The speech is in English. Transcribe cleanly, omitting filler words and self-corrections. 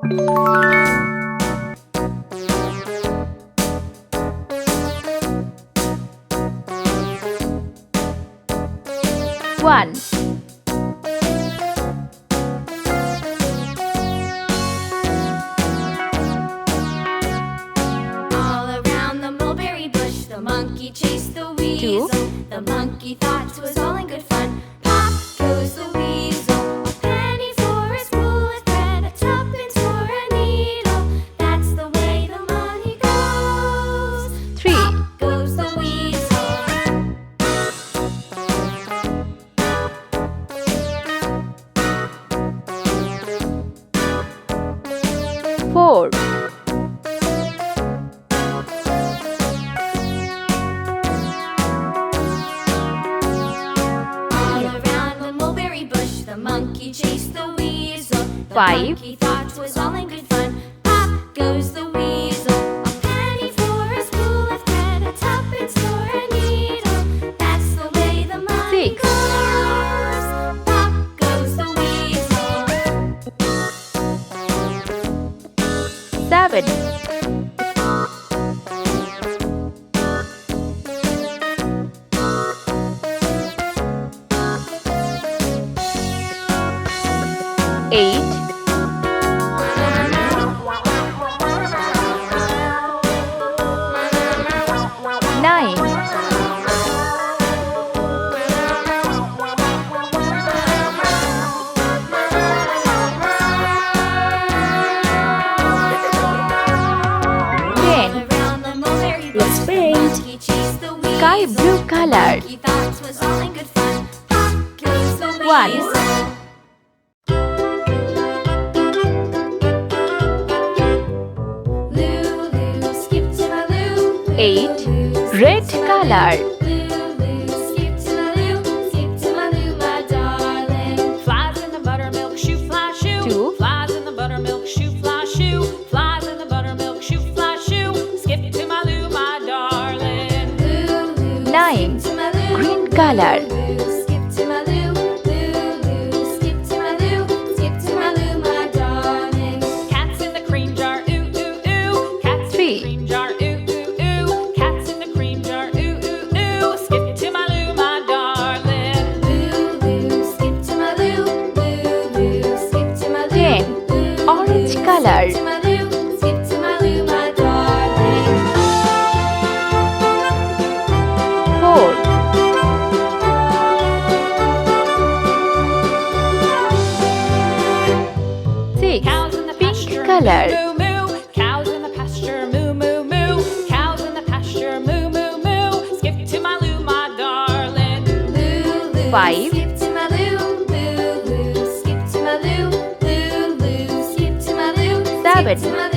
1. All around the mulberry bush, the monkey chased the weasel. The monkey thought it was all in good fun. Pop goes the weasel. A penny for a spool of thread, a tuppence for a needle. That's the way the money goes. 3. Pop goes the weasel. 4. All around the mulberry bush, the monkey chased the weasel. The 5. monkey thought it was all in good fun. Pop goes the weasel. A penny for a spool of thread, a tuppence for a needle. That's the way the money 6. goes. Pop goes the weasel. 7. 8. 9. 10. Around the mulberry bush, Let's the paint. monkey chased the weasel. Sky blue color. Monkey thought it was all in good fun. Pop goes the 1. weasel. Lulu, skip to my Lou. 8. Lulu, Red color. Lulu, skip to my Lou. Skip to my Lou, my darling. Flies in the buttermilk shoe, fly shoe. 2. Flies in the buttermilk shoe, fly shoe. Flies in the buttermilk shoe, fly shoe. Skip to my Lou, my darling. Lulu, 9. skip to my Lou. Green color. Lulu, skip to my Lou. Lulu, skip to my Lou. Skip to my Lou, my darling. Cats in the cream jar, ooh, ooh, ooh. Cats in 3. the cream jar, ooh, ooh, ooh. Cats in the cream jar, ooh, ooh, ooh. Skip to my Lou, my darling. Lulu, skip to my Lou. Lulu, skip to my Lou. 10. Lulu, Orange color. skip to my Lou. Skip to my Lou, my darling. 4. 6. Cows in the Pink pasture, color. moo, moo, moo. Cows in the pasture, moo, moo, moo. Cows in the pasture, moo, moo, moo. Skip to my Lou, my darling. Lulu, 5. skip to my Lou. Lulu, skip to my Lou. Lulu, skip to my Lou. 7. Skip to my